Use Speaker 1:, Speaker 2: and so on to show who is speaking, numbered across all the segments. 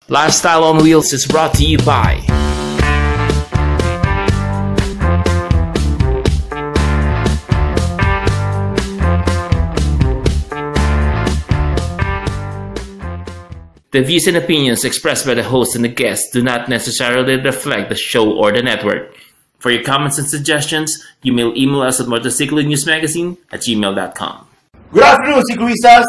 Speaker 1: Lifestyle on Wheels is brought to you by The views and opinions expressed by the host and the guests do not necessarily reflect the show or the network. For your comments and suggestions, you may email us at motorsiklo@gmail.com.
Speaker 2: Good afternoon, Ciclistas!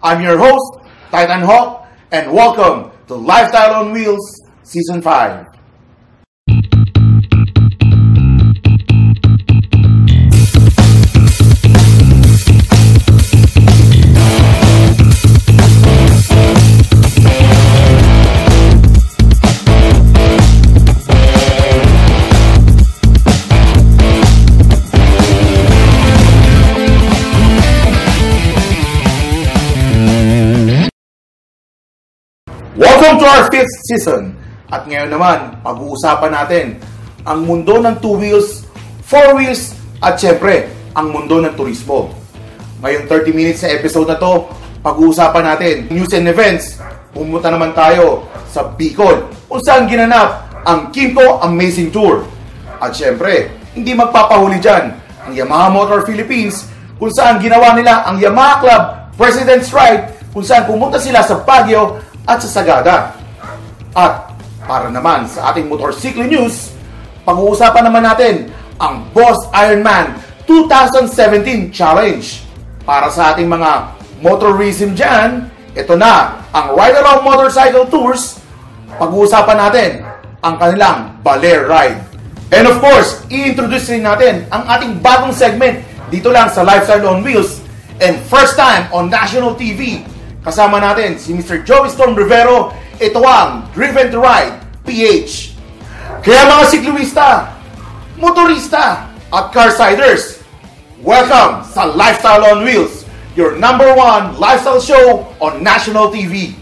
Speaker 2: I'm your host, Titan Hawk, and welcome to Lifestyle on Wheels Season 5. Welcome to our 5th season. At ngayon naman, pag-uusapan natin ang mundo ng 2 wheels, 4 wheels, at syempre, ang mundo ng turismo. Ngayong 30 minutes sa episode na to, pag-uusapan natin news and events. Pumunta naman tayo sa Bicol, kung saan ginanap ang Kimco Amazing Tour. At syempre, hindi magpapahuli dyan ang Yamaha Motor Philippines, kung saan ginawa nila ang Yamaha Club President's Ride, kung saan pumunta sila sa Baguio at sa Sagada. At para naman sa ating Motorsiklo News, pag-uusapan naman natin ang Boss Ironman 2017 Challenge. Para sa ating mga Motourism dyan, ito na ang Ride-Along Motorcycle Tours. Pag-uusapan natin ang kanilang Baler Ride. And of course, i-introduce rin natin ang ating bagong segment dito lang sa Lifestyle on Wheels and first time on national TV. Kasama natin si Mr. Joey Storm Rivero. Ito ang Driven to Ride PH. Kaya mga siklista, motorista at carsiders, welcome sa Lifestyle on Wheels, your #1 lifestyle show on national TV.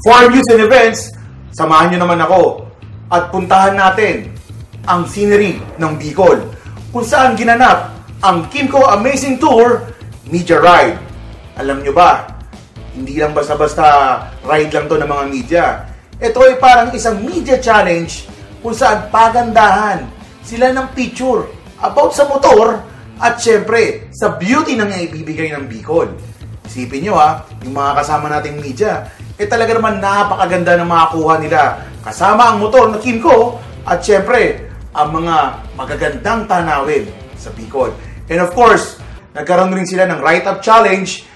Speaker 2: For news and events, samahan nyo naman ako at puntahan natin ang scenery ng Bicol, kung saan ginanap ang Kimco Amazing Tour Media Ride. Alam nyo ba, hindi lang basta-basta ride lang to ng mga media. Ito ay parang isang media challenge kung saan pagandahan sila ng picture about sa motor at syempre sa beauty ng ibibigay ng Bicol. Isipin nyo yung mga kasama nating media, talaga naman napakaganda ng makakuha nila. Kasama ang motor na Kimco at syempre ang mga magagandang tanawin sa Bicol. And of course, nagkaroon rin sila ng write-up challenge.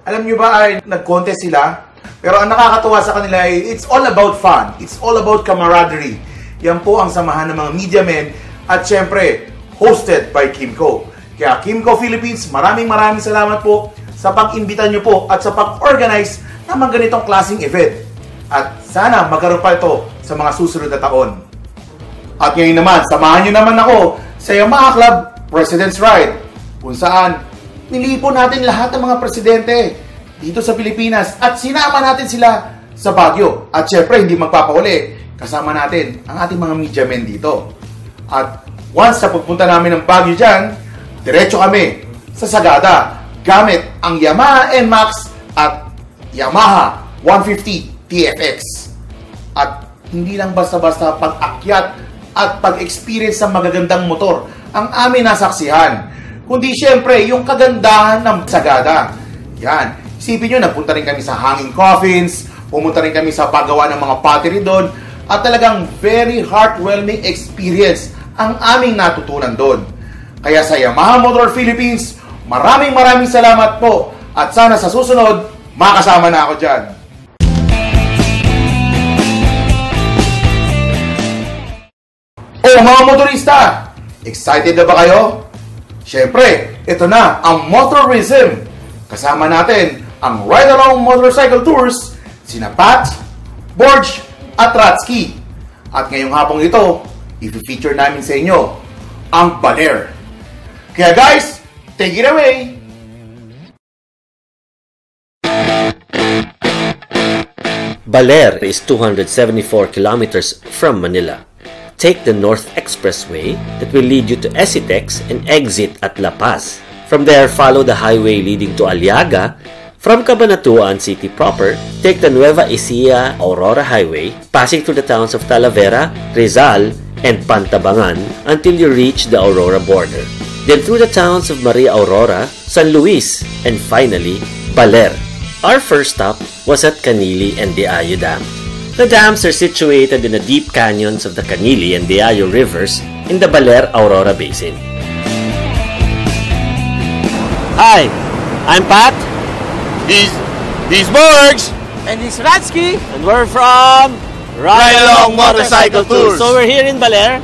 Speaker 2: Alam nyo ba ay nag-contest sila? Pero ang nakakatuwa sa kanila ay it's all about fun. It's all about camaraderie. Yan po ang samahan ng mga media men at syempre, hosted by Kimco. Kaya Kimco Philippines, maraming salamat po sa pag-imbita nyo po at sa pag-organize ng mga ganitong klaseng event. At sana magkaroon pa ito sa mga susunod na taon. At ngayon naman, samahan nyo naman ako sa Yamaha Club President's Ride, kung saan nilipon natin lahat ng mga presidente dito sa Pilipinas at sinama natin sila sa Baguio. At syempre, hindi magpapahuli, kasama natin ang ating mga media men dito. At once na pagpunta namin ng Baguio dyan, diretso kami sa Sagada gamit ang Yamaha NMAX at Yamaha 150 TFX. At hindi lang basta-basta pag-akyat at pag-experience ng magagandang motor ang amin nasaksihan, kundi syempre yung kagandahan ng Sagada. Yan, isipin nyo, nagpunta rin kami sa hanging coffins, pumunta rin kami sa paggawa ng mga pottery doon, at talagang very heartwarming experience ang aming natutunan doon. Kaya sa Yamaha Motor Philippines, maraming salamat po, at sana sa susunod, makasama na ako dyan. Mga motorista, excited na ba kayo? Syempre, ito na ang Motourism. Kasama natin ang Ride-Along Motorcycle Tours, sina Pat, Borge, at Ratsky. At ngayong hapong ito, i-feature namin sa inyo ang Baler. Kaya guys, take it away!
Speaker 3: Baler is 274 kilometers from Manila. Take the North Expressway that will lead you to Esitex and exit at La Paz. From there, follow the highway leading to Aliaga. From Cabanatuan City proper, take the Nueva Ecija-Aurora Highway, passing through the towns of Talavera, Rizal, and Pantabangan until you reach the Aurora border. Then through the towns of Maria Aurora, San Luis, and finally, Baler. Our first stop was at Canili and Diayo Dam. The dams are situated in the deep canyons of the Canili and Diayo rivers in the Baler-Aurora Basin. Hi, I'm Pat.
Speaker 4: These Borgs!
Speaker 5: And it's Ratsky.
Speaker 3: And we're from
Speaker 4: Ride Along Motorcycle Tours.
Speaker 3: So we're here in Baler.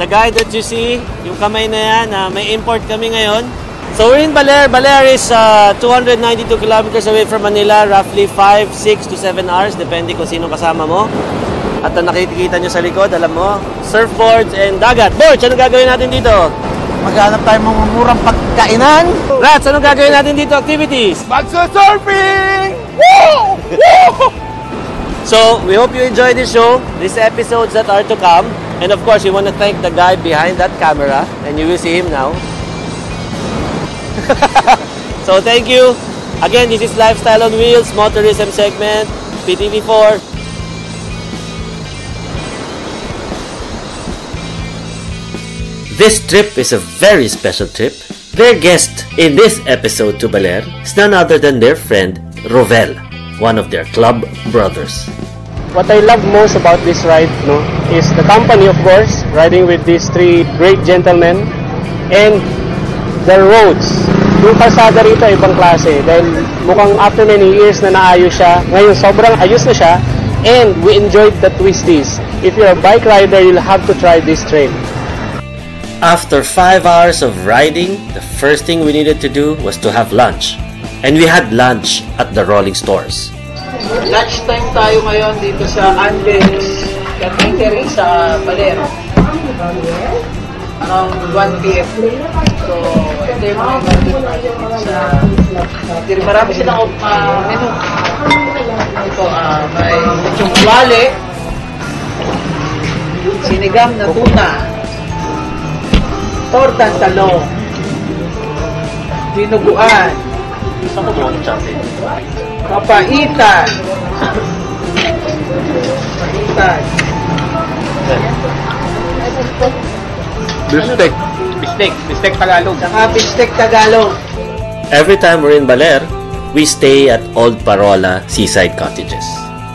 Speaker 3: The guy that you see, yung kamay na yan, may import kami ngayon. So we're in Baler. Baler is 292 kilometers away from Manila, roughly 5, 6 to 7 hours, depende kung sino kasama mo. At ang nakikita nyo sa likod, alam mo, surfboards and dagat. Borch, anong gagawin natin dito?
Speaker 5: Maghanap tayo mga murang pagkainan.
Speaker 3: Rats, anong gagawin natin dito? Activities?
Speaker 4: Magsa-surfing! Woo! Woo!
Speaker 3: So, we hope you enjoy this show, these episodes that are to come. And of course, we want to thank the guy behind that camera. And you will see him now. So, thank you. Again, this is Lifestyle on Wheels, Motourism segment, PTV4. This trip is a very special trip. Their guest in this episode to Baler is none other than their friend, Rovel, one of their club brothers.
Speaker 6: What I love most about this ride, is the company, of course, riding with these three great gentlemen, and the roads. Yung kalsada rito ay ibang klase dahil mukhang after many years na naayos siya. Ngayon sobrang ayos na siya, and we enjoyed the twisties. If you're a bike rider, you'll have to try this trail.
Speaker 3: After 5 hours of riding, the first thing we needed to do was to have lunch. And we had lunch at the rolling stores.
Speaker 5: Lunchtime tayo ngayon dito sa Andes Category sa Baler. Around 1 p.m. So, ito yung mga dito sa... Marami silang menu. Ito, may chungkwale, sinigang na tuna, tortang talong, dinuguan, papaitan,
Speaker 4: Bistek Tagalog.
Speaker 5: saka bistek Tagalog.
Speaker 3: Every time we're in Baler, we stay at Old Parola Seaside Cottages.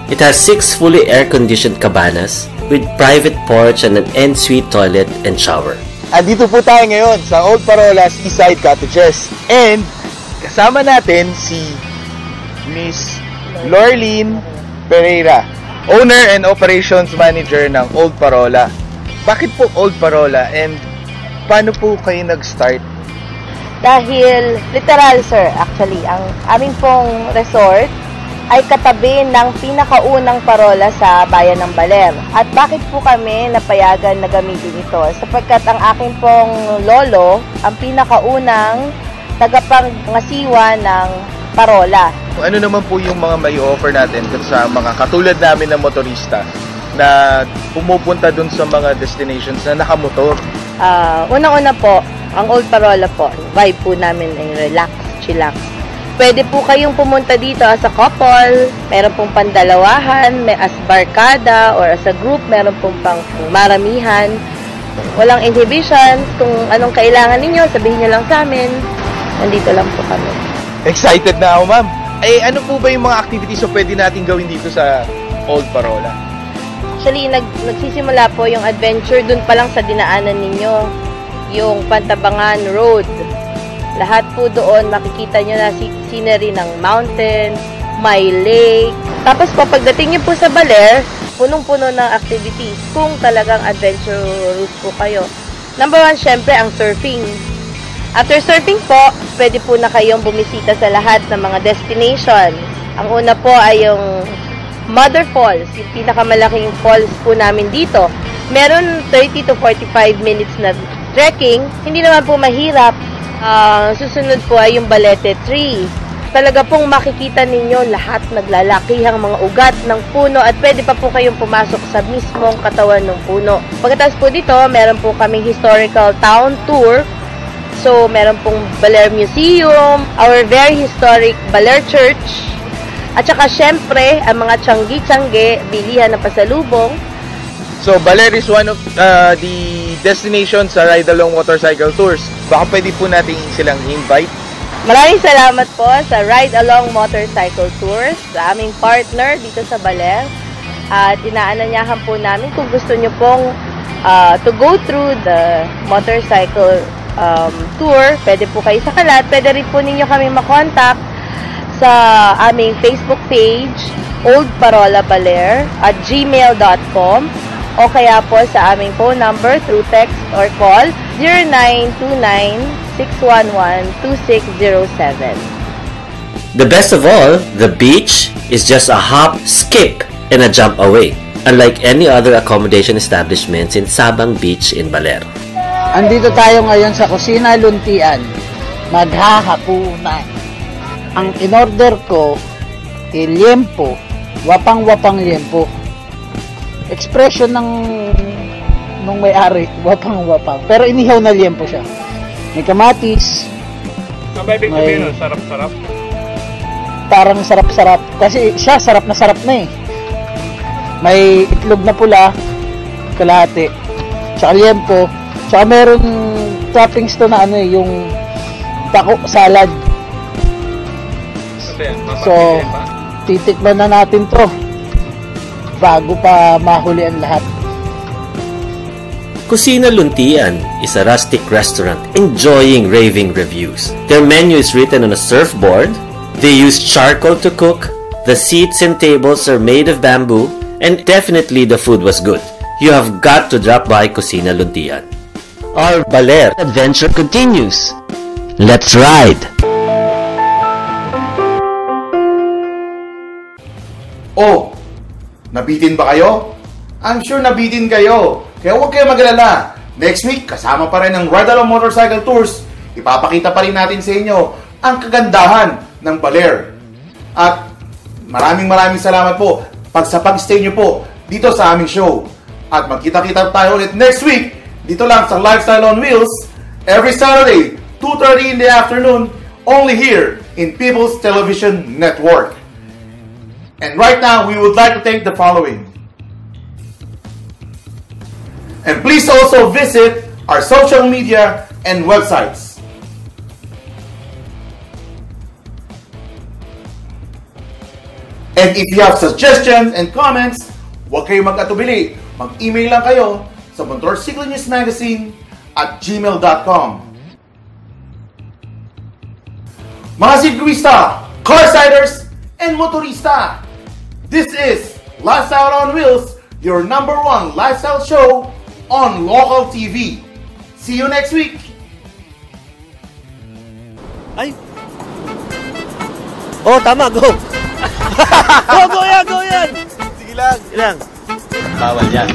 Speaker 3: It has 6 fully air-conditioned cabanas with private porch and an en-suite toilet and shower.
Speaker 4: Andito po tayo ngayon sa Old Parola Seaside Cottages. And kasama natin si Miss Lorlene Pereira, Owner and Operations Manager ng Old Parola. Bakit po Old Parola and paano po kayo nag-start?
Speaker 7: Dahil, literal sir, actually, ang aming pong resort ay katabi ng pinakaunang parola sa bayan ng Baler. At bakit po kami napayagan na gamitin ito? Sapagkat ang aking pong lolo, ang pinakaunang tagapangasiwa ng parola.
Speaker 4: Ano naman po yung mga may offer natin sa mga katulad namin na motorista na pumupunta dun sa mga destinations na nakamotor?
Speaker 7: Unang-una po, ang Old Parola po, vibe po namin ay relax, chillax. Pwede po kayong pumunta dito as a couple, meron pong pandalawahan, may as barkada or as a group, meron pong pang maramihan. Walang inhibition, kung anong kailangan ninyo, sabihin nyo lang sa amin. Nandito lang po kami.
Speaker 4: Excited na ako, ma'am. Ano po ba yung mga activities na pwede natin gawin dito sa Old Parola?
Speaker 7: Actually, nagsisimula po yung adventure dun pa lang sa dinaanan ninyo, yung Pantabangan Road. Lahat po doon, makikita nyo na scenery ng mountain, may lake. Tapos po, pagdating nyo po sa Baler, punong-puno ng activities kung talagang adventurous po kayo. Number 1, syempre, ang surfing. After surfing po, pwede po na kayong bumisita sa lahat ng mga destination. Ang una po ay yung Mother Falls, yung pinakamalaking falls po namin dito. Meron 30 to 45 minutes na trekking. Hindi naman po mahirap. Susunod po ay yung Balete Tree. Talaga pong makikita ninyo lahat naglalakihang mga ugat ng puno at pwede pa po kayong pumasok sa mismong katawan ng puno. Pagkatapos po dito, meron po kaming historical town tour So, meron pong Baler Museum, our very historic Baler Church, at saka syempre, ang mga tiyanggi-tiyangge, bilihan na pasalubong.
Speaker 4: So, Baler is one of the destinations sa ride-along motorcycle tours. Baka pwede po natin silang invite.
Speaker 7: Maraming salamat po sa Ride-Along Motorcycle Tours, sa aming partner dito sa Baler. At inaanyayahan po namin kung gusto nyo pong to go through the motorcycle tour, pwede po kayo sa kalat. Pwede rin po ninyo kami makontakt sa aming Facebook page, Old Parola Baler, at gmail.com, o kaya po sa aming phone number through text or call 0929-611-2607.
Speaker 3: The best of all, the beach is just a hop, skip, and a jump away, unlike any other accommodation establishments in Sabang Beach in Baler.
Speaker 5: Andito tayo ngayon sa Kusina Luntian, maghahapunan. Ang in-order ko, liempo, wapang-wapang liempo. Expression nung may-ari, wapang-wapang. Pero inihaw na liempo siya. May kamatis.
Speaker 4: Ibig sabihin, sarap-sarap?
Speaker 5: Parang sarap-sarap. Kasi siya, sarap na eh. May itlog na pula, kalahati. Tsaka liempo. Tsaka meron toppings to na yung taco salad. So, titikman na natin to bago pa mahuli ang lahat.
Speaker 3: Kusina Luntian is a rustic restaurant enjoying raving reviews. Their menu is written on a surfboard. They use charcoal to cook. The seats and tables are made of bamboo. And definitely the food was good. You have got to drop by Kusina Luntian. Our Baler adventure continues. Let's ride!
Speaker 2: Oh, nabitin ba kayo? I'm sure nabitin kayo. Kaya huwag kayo mag-alala. Next week, kasama pa rin ang Ride-Along Motorcycle Tours. Ipapakita pa rin natin sa inyo ang kagandahan ng Baler. At maraming salamat po sa pag-stay nyo po dito sa aming show. At magkita-kita tayo ulit next week dito lang sa Lifestyle on Wheels every Saturday, 2:30 in the afternoon, only here in People's Television Network. And right now, we would like to thank the following. And please also visit our social media and websites. And if you have suggestions and comments, huwag kayong mag-atubili. Mag-email lang kayo sa Motorsiklo News Magazine at gmail.com. Mga siklista, carsiders, and motorista, this is Lifestyle on Wheels, your #1 lifestyle show on local TV. See you next week!
Speaker 3: Ay! Oh, tama, go! Go yan!
Speaker 4: Sige lang.
Speaker 3: Bawal yan.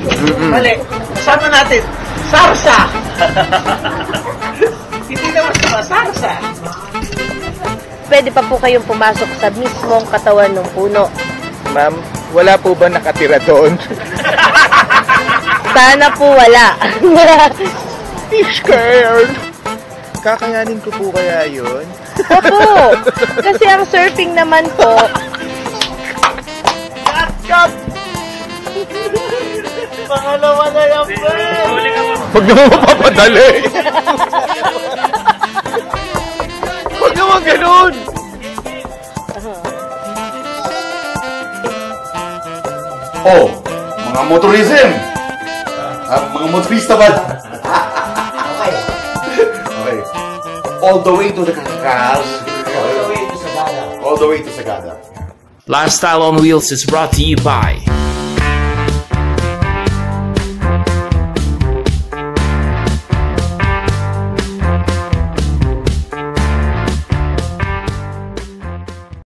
Speaker 5: Mali. Kasama natin, sarsa! Hindi naman sa sarsa.
Speaker 7: Pwede pa po kayong pumasok sa mismong katawan ng puno.
Speaker 4: Ma'am, wala po ba nakatira doon?
Speaker 7: Sana po wala.
Speaker 4: Scared. Kakayanin ko po kaya yun?
Speaker 7: Opo. Kasi ang surfing naman po,
Speaker 5: Cut! Pangalawa na yan, friend!
Speaker 4: Huwag naman mapapadali! Huwag naman ganun!
Speaker 2: Oh, mga motorism! Mga motorista ba? Okay. All the way to the Kakas.
Speaker 5: All the way to Sagada.
Speaker 2: All the way to Sagada.
Speaker 1: Lifestyle on Wheels is brought to you by